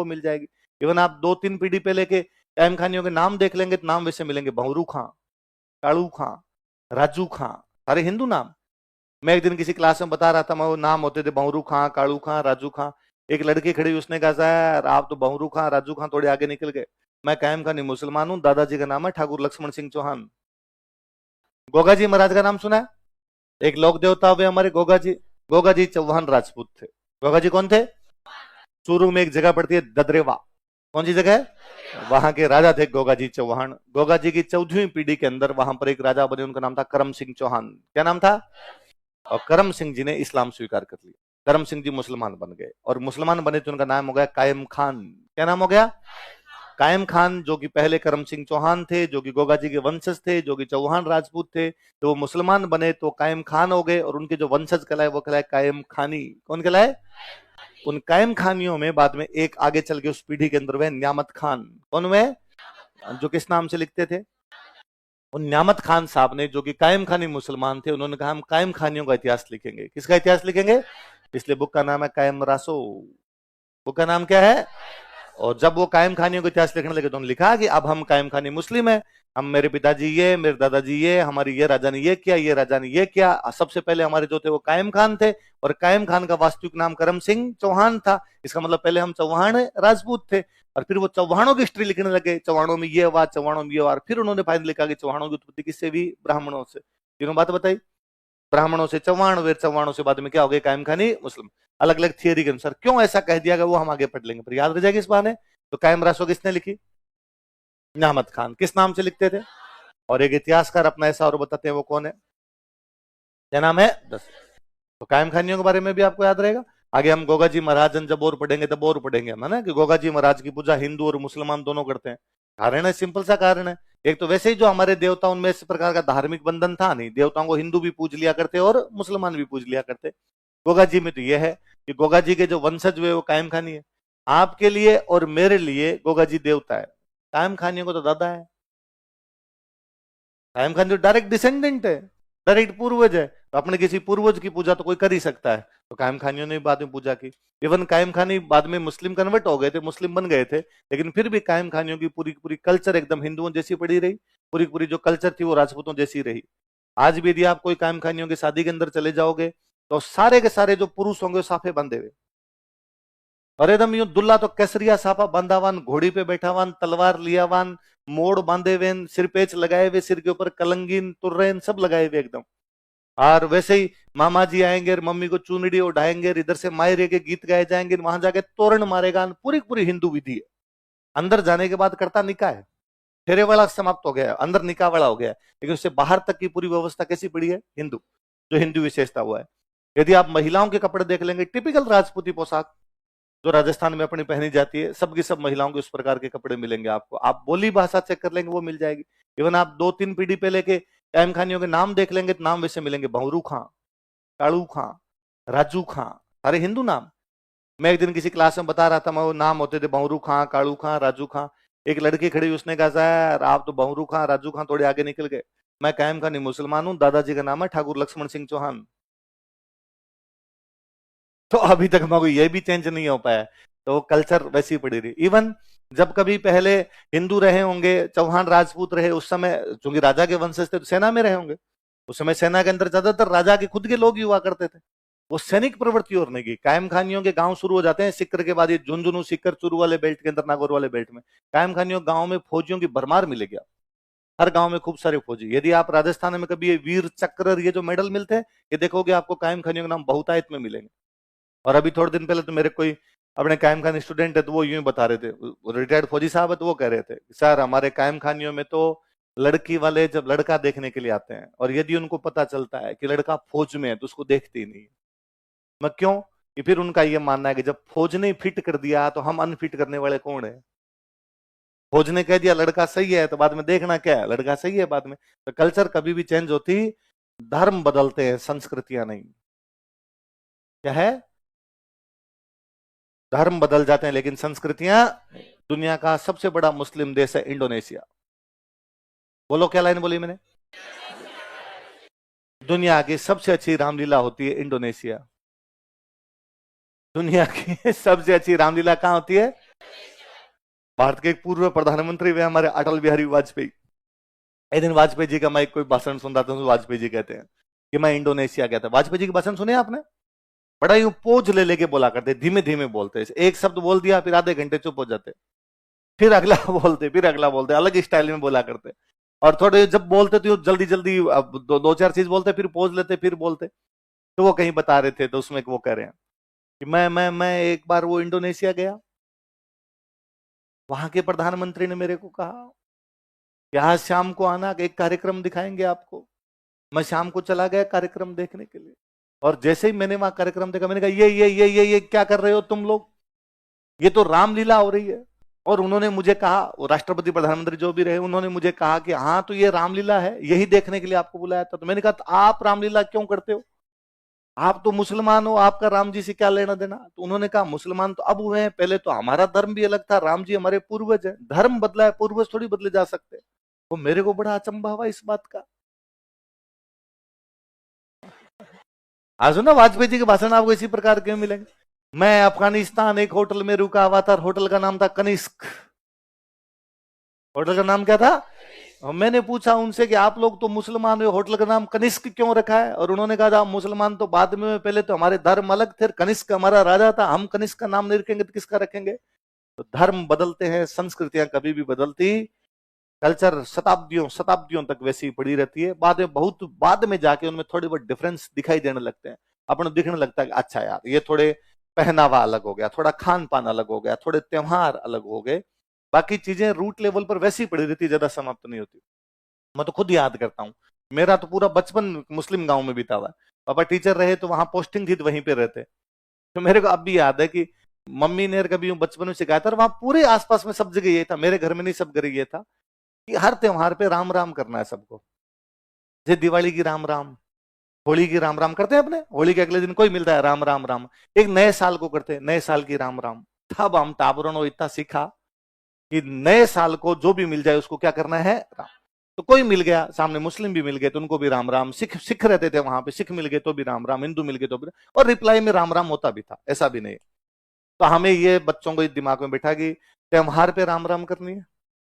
वो मिल जाएगी। इवन आप 2-3 पीढ़ी पहले के कायम खानियों के नाम देख लेंगे तो नाम वैसे मिलेंगे, भंवरू खां, कालू खां, राजू खां, सारे हिंदू नाम। मैं एक दिन किसी क्लास में बता रहा था, मैं वो नाम होते थे भंवरू खां, कालू खां, राजू खां। एक लड़की खड़ी, उसने कहा सर आप तो भंवरू खां राजू खां थोड़े आगे निकल गए। मैं कायम खानी मुसलमान हूं, दादाजी का नाम है ठाकुर लक्ष्मण सिंह चौहान। गोगा जी महाराज का नाम सुना है? एक लोक देवता हुए हमारे गोगा जी। गोगा जी चौहान राजपूत थे। गोगा जी कौन थे? चूरू में एक जगह पड़ती है ददरेवा, कौन सी जगह है? वहां के राजा थे गोगा जी चौहान। गोगा जी की 14वीं पीढ़ी के अंदर वहां पर एक राजा बने, उनका नाम था करम सिंह चौहान। क्या नाम था? और करम सिंह जी ने इस्लाम स्वीकार कर लिया। करम सिंह जी मुसलमान बन गए, और मुसलमान बने तो उनका नाम हो गया कायम खान। क्या नाम हो गया? कायम खान, जो कि पहले करम सिंह चौहान थे, जो कि गोगा जी के वंशज थे, जो कि चौहान राजपूत थे। तो वो मुसलमान बने तो कायम खान हो गए, और उनके जो वंशज कहलाए वो कहलाए कायम खानी। कौन कहलाए? उन कायम खानियों में बाद में एक आगे चल के उस पीढ़ी के अंदर वह न्यामत खान। कौन हुए? जो किस नाम से लिखते थे? उन न्यामत खान साहब ने, जो कि कायम खानी मुसलमान थे, उन्होंने कहा हम कायम खानियों का इतिहास लिखेंगे। किसका इतिहास लिखेंगे? इसलिए बुक का नाम है कायम रासो। बुक का नाम क्या है? और जब वो कायम खानियों का इतिहास लिखने लगे तो उन्होंने लिखा कि अब हम कायम खानी मुस्लिम है, हम, मेरे पिताजी ये, मेरे दादाजी ये, हमारी ये राजा ने ये किया, ये राजा ने ये किया। सबसे पहले हमारे जो थे वो कायम खान थे, और कायम खान का वास्तविक नाम करम सिंह चौहान था। इसका मतलब पहले हम चौहान राजपूत थे, और फिर वो चौहानों की हिस्ट्री लिखने लगे, चौहानों में ये हुआ, चौहानों में ये हुआ। फिर उन्होंने फाइनल लिखा कि चौहानों की उत्पत्ति किससे भी? ब्राह्मणों से। तीनों बात बताई, ब्राह्मणों से चौहान, फिर चौहानों से बाद में क्या हो गए? कायम खानी मुस्लिम। अलग अलग थियरी के अनुसार क्यों ऐसा कह दिया गया वो हम आगे पढ़ लेंगे, पर याद रह जाएगी इस बहाने। तो कायम रासो किसने लिखी? न्यामत खान। किस नाम से लिखते थे? और एक इतिहासकार अपना ऐसा और बताते हैं, वो कौन है? क्या नाम है? 10। तो कायम खानियों के बारे में भी आपको याद रहेगा। आगे हम गोगा जी महाराज जब और पढ़ेंगे तब और पढ़ेंगे हम, है ना, कि गोगा जी महाराज की पूजा हिंदू और मुसलमान दोनों करते हैं। कारण है, सिंपल सा कारण है। एक तो वैसे ही जो हमारे देवता, उनमें इस प्रकार का धार्मिक बंधन था नहीं। देवताओं को हिंदू भी पूज लिया करते और मुसलमान भी पूज लिया करते। गोगा जी में तो यह है कि गोगा जी के जो वंशज हुए वो कायम खानी है। आपके लिए और मेरे लिए गोगा जी देवता है, कायम खानियों को तो दादा है। कायम खान जो डायरेक्ट डिसेंडेंट है, डायरेक्ट पूर्वज है, तो अपने किसी पूर्वज की पूजा तो कोई कर ही सकता है। तो कायम खानियों ने बाद में पूजा की। इवन कायम खानी बाद में मुस्लिम कन्वर्ट हो गए थे, मुस्लिम बन गए थे, लेकिन फिर भी कायम खानियों की पूरी पूरी कल्चर एकदम हिंदुओं जैसी पड़ी रही। पूरी पूरी जो कल्चर थी वो राजपूतों जैसी रही। आज भी यदि आप कोई कायम खानियों की शादी के अंदर चले जाओगे तो सारे के सारे जो पुरुष होंगे साफे बंधे हुए, और एकदम यूं दुल्ला तो केसरिया साफा बंधावान, घोड़ी पे बैठावान, तलवार लियावान, मोड़ बांधे हुए, सिर पेच लगाए हुए, सिर के ऊपर कलंगीन तुर्रेन सब लगाए हुए एकदम। और वैसे ही मामा जी आएंगे, मम्मी को चुनड़ी उठाएंगे, इधर से मायरे के गीत गाए जाएंगे, वहां जाके तोरण मारेगा। पूरी पूरी हिंदू विधि है। अंदर जाने के बाद करता निकाह है, फेरे वाला समाप्त हो गया, अंदर निकाह वाला हो गया, लेकिन उससे बाहर तक की पूरी व्यवस्था कैसी पड़ी है? हिंदू, जो हिंदू विशेषता हुआ है। यदि आप महिलाओं के कपड़े देख लेंगे, टिपिकल राजपूती पोशाक जो राजस्थान में अपनी पहनी जाती है, सबकी सब महिलाओं के उस प्रकार के कपड़े मिलेंगे आपको। आप बोली भाषा चेक कर लेंगे, वो मिल जाएगी। इवन आप 2-3 पीढ़ी पहले के कायम खानियों के नाम देख लेंगे तो नाम वैसे मिलेंगे, भंवरू खां, कालू खां, राजू खां, सारे हिंदू नाम। मैं एक दिन किसी क्लास में बता रहा था, मैं वो नाम होते थे भंवरू खां, कालू खां, राजू खां। एक लड़की खड़ी, उसने कहा सर आप तो भंवरू खां राजू खां थोड़े आगे निकल गए। मैं कायम खानी मुसलमान हूं, दादाजी का नाम है ठाकुर लक्ष्मण सिंह चौहान। तो अभी तक हमारे ये भी चेंज नहीं हो पाया। तो कल्चर वैसी पड़ी रही। इवन जब कभी पहले हिंदू रहे होंगे, चौहान राजपूत रहे, उस समय चूंकि राजा के वंशज थे तो सेना में रहे होंगे। उस समय सेना के अंदर ज्यादातर राजा के खुद के लोग ही हुआ करते थे। वो सैनिक प्रवृत्ति और नहीं की। कायम खानियों के गांव शुरू हो जाते हैं सिक्कर के बाद, ये झुंझुनू सिक्कर चूरू वाले बेल्ट के अंदर, नागौर वाले बेल्ट में कायम खानियों गांव में फौजियों की भरमार मिलेगी। हर गांव में खूब सारे फौजी। यदि आप राजस्थान में कभी ये वीर चक्र, ये जो मेडल मिलते हैं, ये देखोगे आपको कायम खानियों के नाम बहुतायत में मिलेंगे। और अभी थोड़े दिन पहले तो मेरे कोई अपने कायम खानी स्टूडेंट है, तो वो यूं ही बता रहे थे, रिटायर्ड फौजी साहब है, तो वो कह रहे थे सर हमारे कायम खानियों में तो लड़की वाले जब लड़का देखने के लिए आते हैं, और यदि उनको पता चलता है कि लड़का फौज में है तो उसको देखते ही नहीं। मैं क्यों? कि फिर उनका ये मानना है कि जब फौज ने फिट कर दिया तो हम अनफिट करने वाले कौन है? फौज ने कह दिया लड़का सही है तो बाद में देखना क्या है, लड़का सही है बाद में। तो कल्चर कभी भी चेंज होती, धर्म बदलते हैं, संस्कृतियां नहीं। क्या है? धर्म बदल जाते हैं लेकिन संस्कृतियां। दुनिया का सबसे बड़ा मुस्लिम देश है इंडोनेशिया। बोलो क्या लाइन बोली मैंने? दुनिया की सबसे अच्छी रामलीला होती है इंडोनेशिया। दुनिया की सबसे अच्छी रामलीला कहां होती है? भारत के एक पूर्व प्रधानमंत्री हुए हमारे अटल बिहारी वाजपेयी। एक दिन वाजपेयी जी का मैं कोई भाषण सुन रहा था, वाजपेयी जी कहते हैं कि मैं इंडोनेशिया गया था। वाजपेयी जी के भाषण सुने आपने? बड़ा यूं पोज ले लेके बोला करते, धीमे धीमे बोलते, एक शब्द बोल दिया फिर आधे घंटे चुप हो जाते, फिर अगला बोलते, फिर अगला बोलते, अलग स्टाइल में बोला करते। और थोड़े जब बोलते तो जल्दी जल्दी दो चार चीज बोलते, फिर पोज लेते, फिर बोलते। तो वो कहीं बता रहे थे, तो उसमें वो कह रहे हैं कि मैं एक बार वो इंडोनेशिया गया, वहां के प्रधानमंत्री ने मेरे को कहा कि आज शाम को आना, एक कार्यक्रम दिखाएंगे आपको। मैं शाम को चला गया कार्यक्रम देखने के लिए, और जैसे ही मैंने वहां कार्यक्रम देखा, मैंने कहा ये क्या कर रहे हो तुम लोग, ये तो रामलीला हो रही है। और उन्होंने मुझे कहा, वो राष्ट्रपति प्रधानमंत्री जो भी रहे, उन्होंने मुझे कहा कि हाँ तो ये रामलीला है, यही देखने के लिए आपको बुलाया था। तो मैंने कहा आप रामलीला क्यों करते हो, आप तो मुसलमान हो, आपका राम जी से क्या लेना देना। तो उन्होंने कहा मुसलमान तो अब हुए हैं, पहले तो हमारा धर्म भी अलग था, राम जी हमारे पूर्वज है, धर्म बदला है, पूर्वज थोड़ी बदले जा सकते। तो मेरे को बड़ा अचंभा हुआ इस बात का। आज ना वाजपेयी जी के भाषण आपको इसी प्रकार के मिलेंगे। मैं अफगानिस्तान एक होटल में रुका हुआ था, होटल का नाम था कनिष्क। होटल का नाम क्या था? और मैंने पूछा उनसे कि आप लोग तो मुसलमान हो, होटल का नाम कनिष्क क्यों रखा है? और उन्होंने कहा था मुसलमान तो बाद में, पहले तो हमारे धर्म अलग थे, कनिष्क हमारा राजा था, हम कनिष्क का नाम नहीं रखेंगे तो किसका रखेंगे। तो धर्म बदलते हैं, संस्कृतियां कभी भी बदलती, कल्चर शताब्दियों शताब्दियों तक वैसी ही पड़ी रहती है। बहुत बाद में जाके उनमें थोड़े बहुत डिफरेंस दिखाई देने लगते हैं, अपने दिखने लगता है कि अच्छा यार ये थोड़े पहनावा अलग हो गया, थोड़ा खान पान अलग हो गया, थोड़े त्योहार अलग हो गए, बाकी चीजें रूट लेवल पर वैसी पड़ी रहती, ज्यादा समाप्त नहीं होती। मैं तो खुद याद करता हूँ, मेरा तो पूरा बचपन मुस्लिम गांव में बीता हुआ है। पापा टीचर रहे तो वहां पोस्टिंग थी, तो वहीं पे रहते। तो मेरे को अब भी याद है कि मम्मी ने कभी बचपन में सिखाया था, और वहां पूरे आसपास में सब जगह ये था, मेरे घर में नहीं सब जगह ये था कि हर त्योहार पे राम राम करना है सबको। जैसे दिवाली की राम राम, होली की राम राम करते हैं अपने, होली के अगले दिन कोई मिलता है राम राम राम। एक नए साल को करते हैं, नए साल की राम राम। तब हम टाबरों ने इतना सीखा कि नए साल को जो भी मिल जाए उसको क्या करना है, राम। तो कोई मिल गया सामने, मुस्लिम भी मिल गए तो उनको भी राम राम, सिख सिख रहते थे वहां पे, सिख मिल गए तो भी राम राम, हिंदू मिल गए तो भी, और रिप्लाई में राम राम होता भी था, ऐसा भी नहीं। तो हमें ये बच्चों को दिमाग में बैठा कि त्योहार पे राम राम करनी है,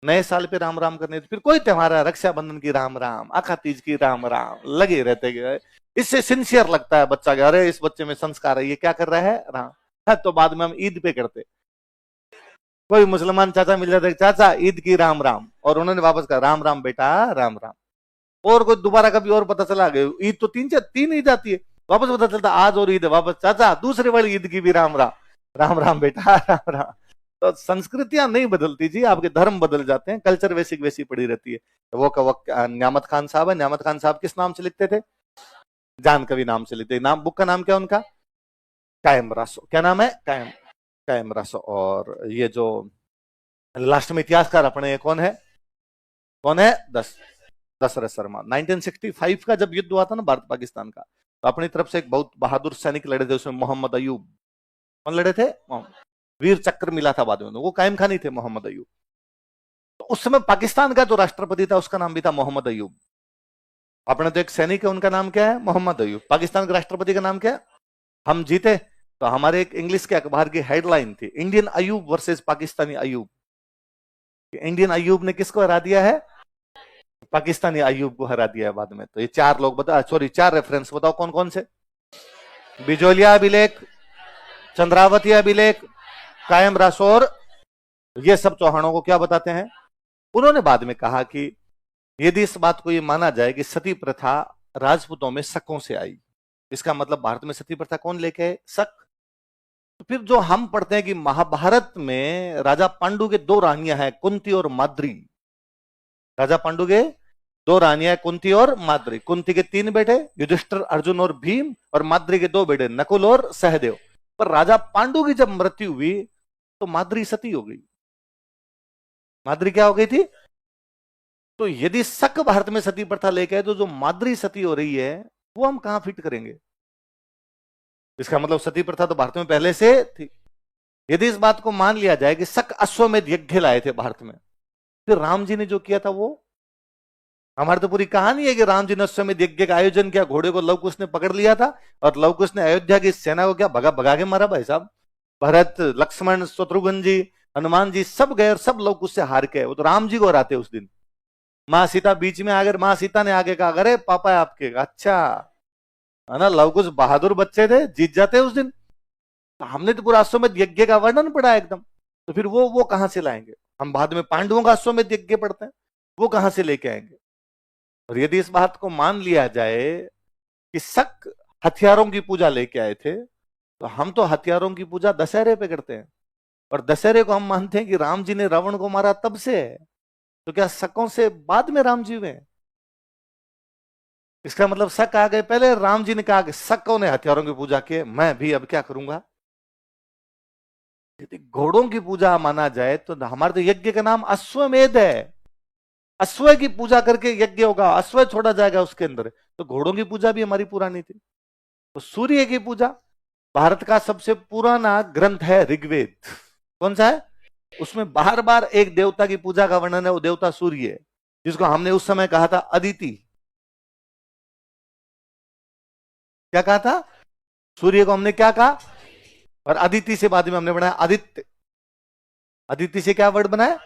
नए साल पे राम राम करनी है। फिर कोई त्योहार है, रक्षाबंधन की राम राम, आखा तीज की राम राम, लगे रहते गए। इससे सिंसियर लगता है बच्चा, अरे इस बच्चे में संस्कार है, ये क्या कर रहा है, राम। तो बाद में हम ईद पे करते, कोई मुसलमान चाचा मिल जाते, चाचा ईद की राम राम, और उन्होंने वापस कहा राम राम बेटा राम राम। और कोई दोबारा कभी और पता चला गया ईद तो तीन ईद आती है, वापस पता चलता आज और ईद है, वापस चाचा दूसरे वाली ईद की भी राम राम, राम राम बेटा राम राम। तो संस्कृतियां नहीं बदलती जी, आपके धर्म बदल जाते हैं, कल्चर वैसी वैसी पड़ी रहती है। तो वो का न्यामत खान साहब है, न्यामत खान साहब किस नाम से लिखते थे? जान कवि नाम से लिखते। नाम बुक का नाम क्या उनका? कायम रासो। क्या नाम है? कायम, कायम रासो। और ये जो लास्ट में इतिहासकार अपने कौन है, कौन है? दशरथ शर्मा। 1965 का जब युद्ध हुआ था ना भारत पाकिस्तान का, तो अपनी तरफ से एक बहुत बहादुर सैनिक लड़े थे, उसमें मोहम्मद अयूब। कौन लड़े थे? वीर चक्र मिला था बाद में, वो कायम खान ही थे, मोहम्मद अयूब। तो उस समय पाकिस्तान का जो राष्ट्रपति था उसका नाम भी था मोहम्मद अयूब। अपने तो एक सैनिक है, उनका नाम क्या है? मोहम्मद अयूब। पाकिस्तान के राष्ट्रपति का नाम क्या है? हम जीते तो हमारे एक इंग्लिश के अखबार की हेडलाइन थी, Indian Ayub versus Pakistani Ayub. Indian Ayub ने किसको हरा दिया है? पाकिस्तानी अयूब को हरा दिया है बाद में। तो ये चार लोग बता, सॉरी चार रेफरेंस बताओ कौन कौन से? बिजोलिया अभिलेख, चंद्रावती अभिलेख, कायम रासौर। ये सब चौहानों को क्या बताते हैं? उन्होंने बाद में कहा कि यदि इस बात को ये माना जाए कि सती प्रथा राजपूतों में शकों से आई, इसका मतलब भारत में सती प्रथा कौन लेके आए? शक। तो फिर जो हम पढ़ते हैं कि महाभारत में राजा पांडु के दो रानियां हैं, कुंती और माद्री। राजा पांडु के दो रानियां, कुंती और माद्री। कुंती के तीन बेटे युधिष्ठिर, अर्जुन और भीम, और माद्री के दो बेटे नकुल और सहदेव। पर राजा पांडु की जब मृत्यु हुई तो माद्री सती हो गई। माद्री क्या हो गई थी? तो यदि शक भारत में सती प्रथा लेके आए तो जो माद्री सती हो रही है वो हम कहां फिट करेंगे? इसका मतलब सती प्रथा तो भारत में पहले से थी। यदि इस बात को मान लिया जाए कि शक अश्वमेध यज्ञ लाए थे भारत में, फिर राम जी ने जो किया था वो, हमारी तो पूरी कहानी है कि राम जी ने अश्वमेध यज्ञ का आयोजन किया, घोड़े को लव कुश ने पकड़ लिया था, और लव कुश ने अयोध्या की सेना को क्या भगा भगा के मारा भाई साहब। भरत, लक्ष्मण, शत्रुघ्न जी, हनुमान जी सब गए और सब लोग उससे हार के, वो तो राम जी को हराते उस दिन। माँ सीता बीच में आ गए, माँ सीता ने आगे कहा अरे पापा है आपके, अच्छा है ना, लव कुश बहादुर बच्चे थे, जीत जाते उस दिन। तो हमने तो पूरा अश्वमेध यज्ञ का वर्णन पढ़ा एकदम, तो फिर वो कहां से लाएंगे? हम बाद में पांडवों का अश्वमेध यज्ञ पढ़ते हैं, वो कहां से लेके आएंगे? और यदि इस बात को मान लिया जाए कि शक हथियारों की पूजा लेके आए थे, तो हम तो हथियारों की पूजा दशहरे पे करते हैं, और दशहरे को हम मानते हैं कि राम जी ने रावण को मारा तब से है। तो क्या शकों से बाद में राम जी हुए? इसका मतलब शक आ गए पहले, राम जी ने कहा कि शकों ने हथियारों की पूजा की, मैं भी अब क्या करूंगा। यदि घोड़ों की पूजा माना जाए तो हमारे तो यज्ञ का नाम अश्वमेध है, अश्व की पूजा करके यज्ञ होगा, अश्व छोड़ा जाएगा उसके अंदर। तो घोड़ों की पूजा भी हमारी पुरानी थी। तो सूर्य की पूजा, भारत का सबसे पुराना ग्रंथ है ऋग्वेद, कौन सा है? उसमें बार बार एक देवता की पूजा का वर्णन है, वो देवता सूर्य है, जिसको हमने उस समय कहा था अदिति। क्या कहा था? सूर्य को हमने क्या कहा? और अदिति से बाद में हमने बनाया आदित्य। अदिति से क्या वर्ड बनाया?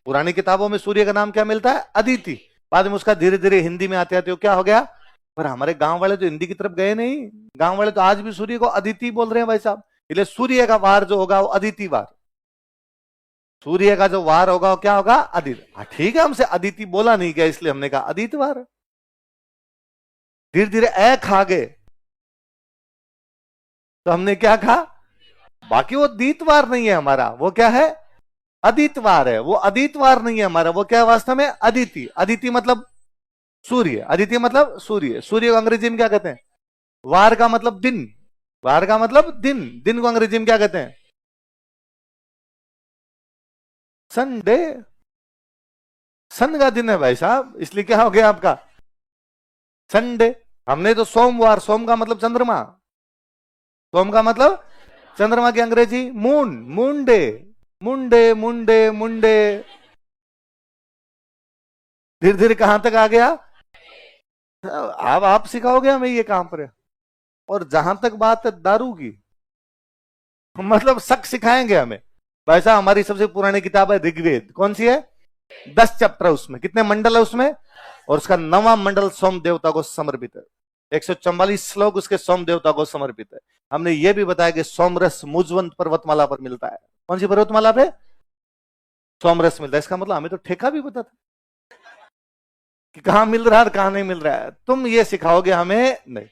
पुरानी किताबों में सूर्य का नाम क्या मिलता है? अदिति। बाद में उसका धीरे धीरे हिंदी में आते आते वो क्या हो गया? पर हमारे गांव वाले तो हिंदी की तरफ गए नहीं, गांव वाले तो आज भी सूर्य को अदिति बोल रहे हैं भाई साहब। इसलिए सूर्य का वार जो होगा वो अदिति वार, सूर्य का जो वार होगा वो क्या होगा? अदिति। हाँ ठीक है, हमसे अदिति बोला नहीं गया इसलिए हमने कहा अदिति वार। धीरे धीरे ए खा गए तो हमने क्या कहा? बाकी वो दीतवार नहीं है हमारा, वो क्या है? अदितवार है। वो अदितवार नहीं है हमारा, वो क्या है वास्तव में? अदिति। अदिति मतलब सूर्य, अदिति मतलब सूर्य। सूर्य को अंग्रेजी में क्या कहते हैं? वार का मतलब दिन, वार का मतलब दिन, दिन को अंग्रेजी में क्या कहते हैं? संडे। सन का दिन है भाई साहब, इसलिए क्या हो गया आपका? संडे। हमने तो सोमवार, सोम का मतलब चंद्रमा, सोम का मतलब चंद्रमा की अंग्रेजी मून, मूनडे, मुंडे मुंडे मुंडे। धीरे धीरे कहां तक आ गया? अब आप सिखाओगे हमें ये कहां पर है? और जहां तक बात है दारू की, मतलब शक सिखाएंगे हमें। वैसा हमारी सबसे पुरानी किताब है ऋग्वेद, कौन सी है? 10 चैप्टर, उसमें कितने मंडल है उसमें? और उसका 9वां मंडल सोम देवता को समर्पित है। 144 श्लोक उसके सोम देवता को समर्पित है। हमने ये भी बताया कि सोमरस मुजवंत पर्वतमाला पर मिलता है। कौन सी पर्वतमाला पे सोमरस मिलता है? इसका मतलब हमें तो ठेका भी पता था कि कहां मिल रहा है और कहां नहीं मिल रहा है। तुम ये सिखाओगे हमें नहीं,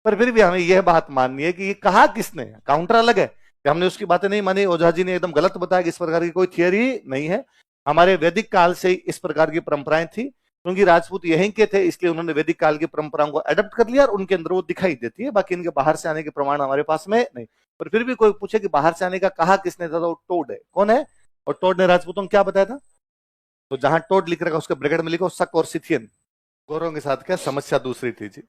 पर फिर भी हमें यह बात माननी है कि ये कहा किसने? काउंटर अलग है कि हमने उसकी बातें नहीं मानी, ओझा जी ने एकदम गलत बताया कि इस प्रकार की कोई थियरी नहीं है। हमारे वैदिक काल से इस प्रकार की परंपराएं थी, क्योंकि राजपूत यहीं के थे इसलिए उन्होंने वैदिक काल की परंपराओं को एडप्ट कर लिया और उनके अंदर वो दिखाई देती है। बाकी इनके बाहर से आने के प्रमाण हमारे पास में नहीं। पर फिर भी कोई पूछे कि बाहर से आने का कहा किसने था, तो वो टोड है। कौन है? और टोड ने राजपूतों को क्या बताया था? तो जहां टोड लिख रखा उसके ब्रैकेट में लिखो शक और सिथियन। गोरों के साथ क्या समस्या दूसरी थी जी।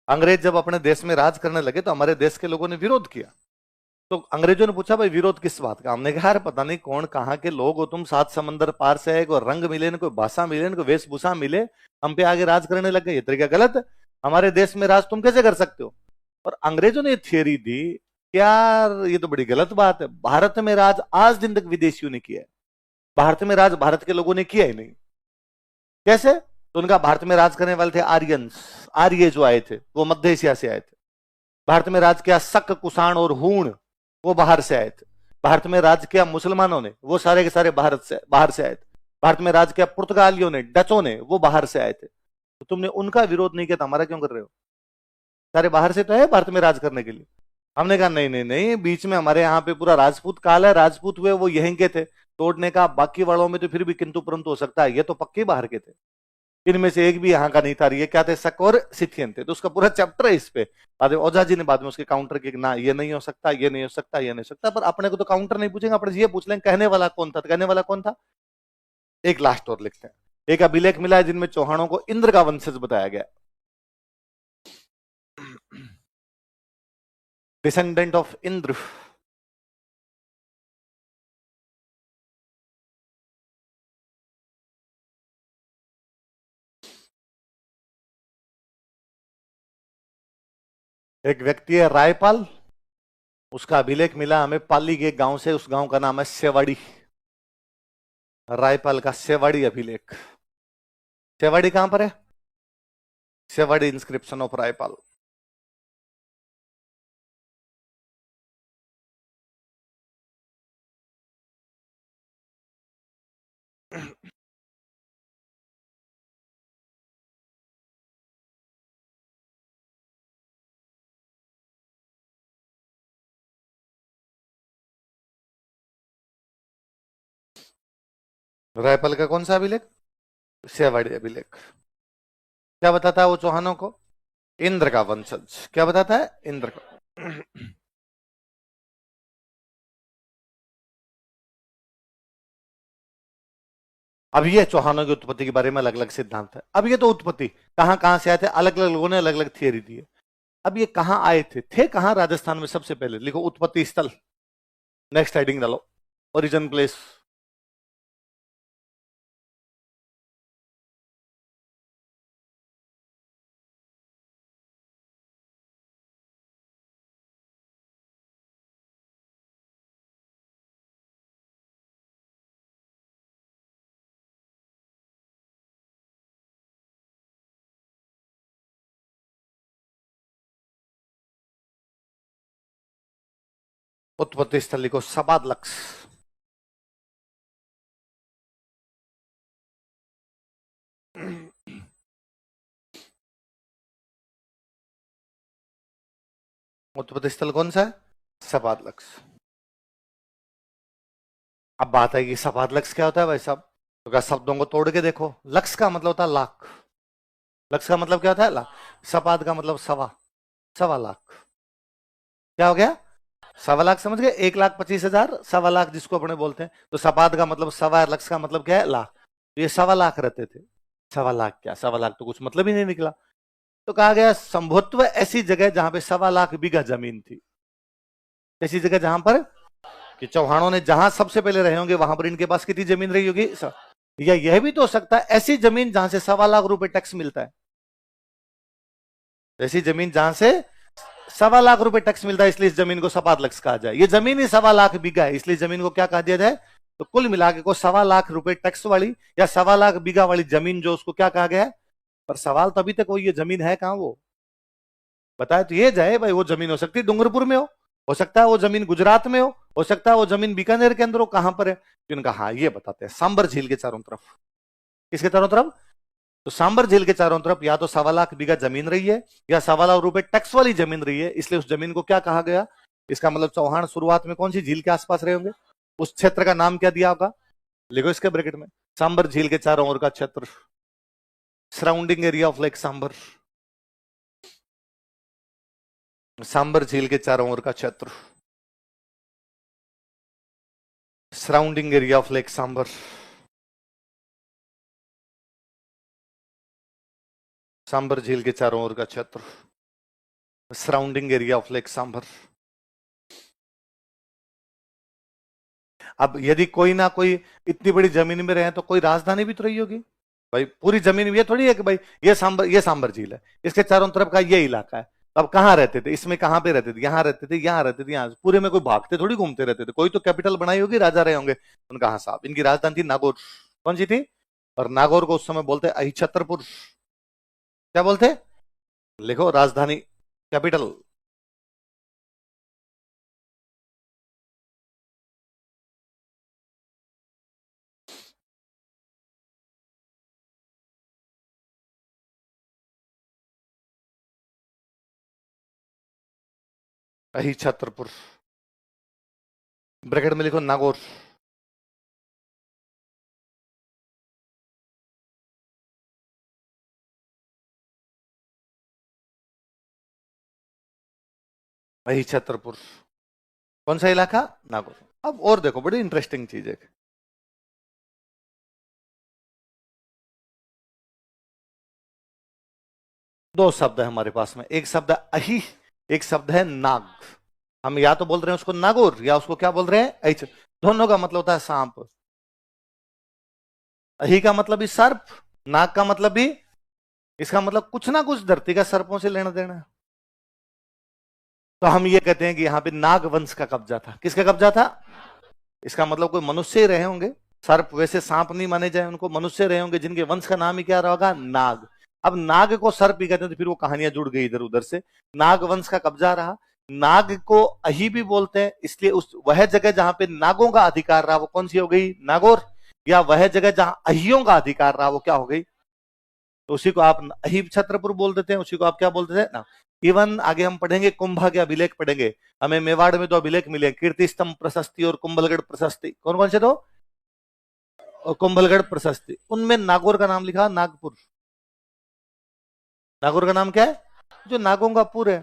अंग्रेज जब अपने देश में राज करने लगे तो हमारे देश के लोगों ने विरोध किया। तो अंग्रेजों ने पूछा भाई विरोध किस बात का? हमने कहा यार पता नहीं कौन कहाँ के लोग हो तुम, 7 समंदर पार से आए, कोई रंग मिले, कोई भाषा मिले, कोई वेशभूषा मिले, हम पे आगे राज करने लग गए, ये तरीका गलत है, हमारे देश में राज तुम कैसे कर सकते हो? और अंग्रेजों ने थियरी दी कि यार ये तो बड़ी गलत बात है, भारत में राज आज दिन तक विदेशियों ने किया है, भारत में राज भारत के लोगों ने किया ही नहीं। कैसे? तो उनका भारत में राज करने वाले थे आर्यंस, आर्य जो आए थे वो मध्य एशिया से आए थे। भारत में राज किया शक, कुषाण और हूण, वो बाहर से आए थे। भारत में राज किया मुसलमानों ने, वो सारे के सारे बाहर से आए थे। भारत में राज किया पुर्तगालियों ने, डचों ने, वो बाहर से आए थे। तो तुमने उनका विरोध नहीं किया तो हमारा क्यों कर रहे हो? सारे बाहर से तो है भारत में राज करने के लिए। हमने कहा नहीं नहीं नहीं, बीच में हमारे यहाँ पे पूरा राजपूत काल है, राजपूत हुए वो यहीं के थे, तोड़ने का बाकी वालों में तो फिर भी किंतु परंतु हो सकता है, ये तो पक्के बाहर के थे, इनमें से एक भी यहाँ का नहीं था। ये क्या थे? शक और सिथियन थे। तो उसका पूरा चैप्टर है इस पे। बाद में ओझा जी ने बाद में उसके काउंटर किए, ना ये नहीं हो सकता, ये नहीं हो सकता, ये नहीं हो सकता। पर अपने को तो काउंटर नहीं पूछेंगे, अपने ये पूछ लेंगे कहने वाला कौन था? कहने वाला कौन था? एक लास्ट और लिखते हैं। एक अभिलेख मिला है जिनमें चौहानों को इंद्र का वंशज बताया गया, डिसेंडेंट ऑफ इंद्र। एक व्यक्ति है रायपाल, उसका अभिलेख मिला हमें पाली के गांव से, उस गांव का नाम है सेवाड़ी। रायपाल का सेवाड़ी अभिलेख। सेवाड़ी कहां पर है? Sewadi inscription of Raipal. रायपाल का कौन सा अभिलेख? सेवाड़ी अभिलेख। क्या बताता है वो चौहानों को? इंद्र का वंशज। क्या बताता है? इंद्र का। अब ये चौहानों की उत्पत्ति के बारे में अलग अलग सिद्धांत है। अब ये तो उत्पत्ति कहां कहां से आए थे, अलग अलग लोगों ने अलग अलग थियरी दी है। अब ये कहां आए थे कहां? राजस्थान में सबसे पहले। लिखो उत्पत्ति स्थल, नेक्स्ट हेडिंग डालो, ओरिजिन प्लेस। उत्पत्ति स्थल लिखो सबाद लक्स। उत्पत्ति स्थल कौन सा है? सबाद लक्स। अब बात है कि सबाद लक्स क्या होता है भाई साहब? तो क्या शब्दों को तोड़ के देखो। लक्स का मतलब होता है लाख। लक्स का मतलब क्या होता है? लाख। सपाद का मतलब सवा, सवा लाख। क्या हो गया? सवा लाख। समझ गए? 1,25,000, सवा लाख जिसको अपने बोलते हैं। तो सपाद का मतलब सवा, लक्स का मतलब क्या है? लाख। तो ये सवा लाख रहते थे। सवा लाख क्या, सवा लाख तो कुछ मतलब ही नहीं निकला। तो कहा गया संभवत्व ऐसी जगह जहां पे सवा लाख बीघा जमीन थी। ऐसी जगह जहां पर कि चौहानों ने जहां सबसे पहले रहे होंगे वहां पर इनके पास कितनी जमीन रही होगी? या यह भी तो हो सकता है ऐसी जमीन जहां से सवा लाख रुपए टैक्स मिलता है। ऐसी जमीन जहां से सवा लाख रुपए टैक्स मिलता है, इसलिए इस जमीन को सपाद लक्स कहा जाए। ये जमीन ही सवा लाख बीघा है, इसलिए जमीन को क्या कहा दिया जाए? तो कुल मिला के को सवा लाख रुपए टैक्स वाली या सवा लाख बीघा वाली जमीन जो, उसको क्या कहा गया है? पर सवाल तो अभी तक वो ये जमीन है कहां वो बताए तो ये जाए भाई। वो जमीन हो सकती है डूंगरपुर में हो सकता है वो जमीन गुजरात में हो सकता है वो जमीन बीकानेर के अंदर हो, कहां पर है? तो इनका हाँ ये बताते हैं, सांबर झील के चारों तरफ। किसके चारों तरफ? तो सांबर झील के चारों तरफ या तो सवा लाख बीघा जमीन रही है या सवा लाख रुपए टैक्स वाली जमीन रही है, इसलिए उस जमीन को क्या कहा गया? इसका मतलब चौहान शुरुआत में कौन सी झील के आसपास रहे होंगे? उस क्षेत्र का नाम क्या दिया होगा? लिखो इसके ब्रैकेट में, सांबर झील के चारों ओर का क्षेत्र, surrounding area of lake Sambhar. Sambhar झील के चारों ओर का क्षेत्र, surrounding area of lake Sambhar. Sambhar झील के चारों ओर का क्षेत्र, surrounding area of lake Sambhar. अब यदि कोई ना कोई इतनी बड़ी जमीन में रहे तो कोई राजधानी भी तो रही होगी भाई। पूरी जमीन ये थोड़ी है कि भाई ये सांबर झील है, इसके चारों तरफ का ये इलाका है। तो अब कहां रहते थे? इसमें कहां पे रहते थे? यहां रहते थे, यहां रहते थे, यहां। पूरे में कोई भागते थोड़ी घूमते रहते थे। कोई तो कैपिटल बनाई होगी, राजा रहे होंगे। उनका हाँ साहब, इनकी राजधानी थी नागौर। कौन सी थी? और नागौर को उस समय बोलते अहिछत्रपुर। क्या बोलते? लिखो राजधानी, कैपिटल। अहिछत्रपुर। ब्रैकेट में लिखो नागौर। अहिछत्रपुर कौन सा इलाका? नागौर। अब और देखो, बड़ी इंटरेस्टिंग चीज है। दो शब्द है हमारे पास में, एक शब्द है अहि, एक शब्द है नाग। हम या तो बोल रहे हैं उसको नागौर या उसको क्या बोल रहे हैं? अहिच। दोनों का मतलब होता है सांप। अहि का मतलब भी सर्प, नाग का मतलब भी, इसका मतलब कुछ ना कुछ धरती का सर्पों से लेना देना है। तो हम ये कहते हैं कि यहां पे नाग वंश का कब्जा था। किसका कब्जा था? इसका मतलब कोई मनुष्य ही रहे होंगे। सर्प वैसे सांप नहीं माने जाए, उनको मनुष्य रहे होंगे जिनके वंश का नाम ही क्या रहा होगा, नाग। अब नाग को सर्प ही कहते हैं, तो फिर वो कहानियां जुड़ गई इधर उधर से। नाग वंश का कब्जा रहा। नाग को अही भी बोलते हैं, इसलिए उस वह जगह जहां पे नागों का अधिकार रहा वो कौन सी हो गई, नागौर। या वह जगह जहां अहियों का अधिकार रहा वो क्या हो गई, तो उसी को आप अही छत्रपुर बोल देते हैं, उसी को आप क्या बोलते थे ना। इवन आगे हम पढ़ेंगे कुंभा के अभिलेख पढ़ेंगे, हमें मेवाड़ में 2 अभिलेख मिले, कीर्ति स्तंभ प्रशस्ति और कुंभलगढ़ प्रशस्ति। कौन कौन से 2, और कुंभलगढ़ प्रशस्ति, उनमें नागौर का नाम लिखा, नागपुर। नागौर का नाम क्या है, जो नागों का पुर है।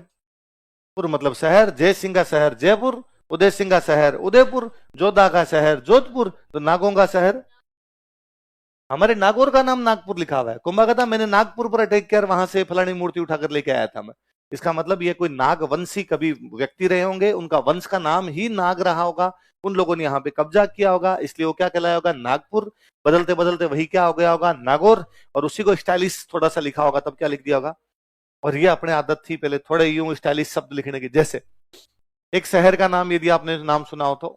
पुर मतलब शहर, जय सिंह का शहर जयपुर, उदय सिंह का शहर उदयपुर, जोधा का शहर जोधपुर, तो नागों का शहर। हमारे नागौर का नाम नागपुर लिखा हुआ है। कुंभा कहता मैंने नागपुर पर अटैक किया, वहां से फलानी मूर्ति उठाकर लेके आया था मैं। इसका मतलब ये कोई नागवंशी कभी व्यक्ति रहे होंगे, उनका वंश का नाम ही नाग रहा होगा, उन लोगों ने यहाँ पे कब्जा किया होगा, इसलिए वो क्या कहलाया होगा, नागपुर। बदलते बदलते वही क्या हो गया होगा, नागौर। और उसी को स्टाइलिश थोड़ा सा लिखा होगा, तब क्या लिख दिया होगा। और ये अपने आदत थी पहले थोड़े यूं स्टाइलिश शब्द लिखने की। जैसे एक शहर का नाम यदि आपने नाम सुना हो तो,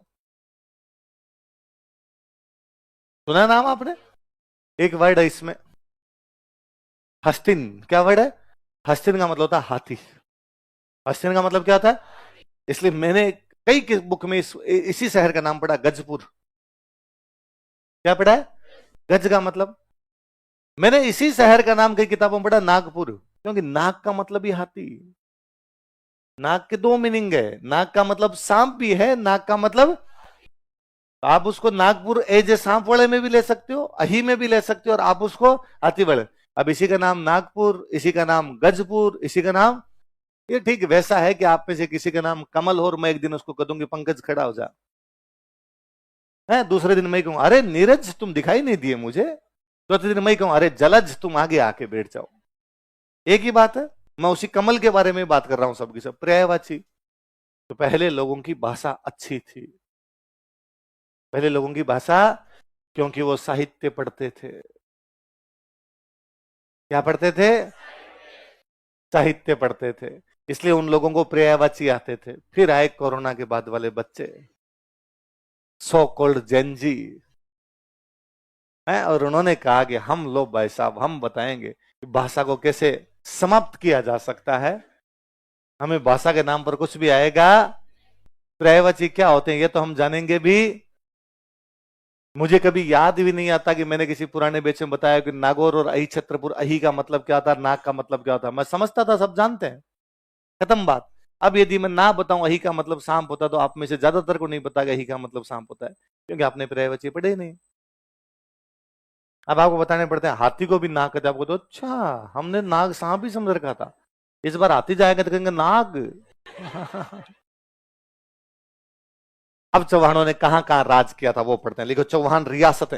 सुना नाम आपने, एक वर्ड है इसमें, हस्तिन। क्या वर्ड है, हस्तिन का मतलब होता है हाथी। हस्तिन का मतलब क्या होता है, इसलिए मैंने कई बुक में इसी शहर का नाम पढ़ा, गजपुर। क्या पढ़ा है, गज का मतलब। मैंने इसी शहर का नाम कई किताबों में पढ़ा, नागपुर, क्योंकि नाग का मतलब ही हाथी। नाग के 2 मीनिंग है, नाग का मतलब सांप भी है, नाग का मतलब, आप उसको नागपुर एज ए सांप वाले में भी ले सकते हो, अही में भी ले सकते हो, और आप उसको हाथी वाले। अब इसी का नाम नागपुर, इसी का नाम गजपुर, इसी का नाम, ये ठीक वैसा है कि आप में से किसी का नाम कमल हो और मैं एक दिन उसको कह दूंगी पंकज खड़ा हो जा, है दूसरे दिन मैं कहूँ अरे नीरज तुम दिखाई नहीं दिए मुझे, चौथे दिन मैं कहूँ अरे जलज तुम आगे आके बैठ जाओ। एक ही बात है, मैं उसी कमल के बारे में बात कर रहा हूं, सबकी सब पर्यायवाची। तो पहले लोगों की भाषा अच्छी थी, पहले लोगों की भाषा, क्योंकि वो साहित्य पढ़ते थे। क्या पढ़ते थे, साहित्य पढ़ते थे, इसलिए उन लोगों को पर्यायवाची आते थे। फिर आए कोरोना के बाद वाले बच्चे, सो कॉल्ड जेनजी, है, और उन्होंने कहा कि हम लोग भाई साहब हम बताएंगे कि भाषा को कैसे समाप्त किया जा सकता है। हमें भाषा के नाम पर कुछ भी आएगा, पर्यायवाची क्या होते हैं ये तो हम जानेंगे भी। मुझे कभी याद भी नहीं आता कि मैंने किसी पुराने बेच में बताया कि नागौर और अही छत्रपुर, अही का मतलब क्या होता है, नाग का मतलब क्या होता है, मैं समझता था सब जानते हैं, खत्म बात। अब यदि मैं ना बताऊं अही का मतलब सांप होता, तो आप में से ज्यादातर को नहीं पता कि अही का मतलब सांप होता है, क्योंकि आपने पर्यायवाची पढ़े ही नहीं। अब आपको बताने पड़ते हैं हाथी को भी नाग कहते, आपको तो अच्छा हमने नाग सांप ही समझ रखा था, इस बार हाथी जाएगा तो कहेंगे नाग। अब चौहानों ने कहां कहां राज किया था वो पढ़ते हैं, लिखो चौहान रियासतें,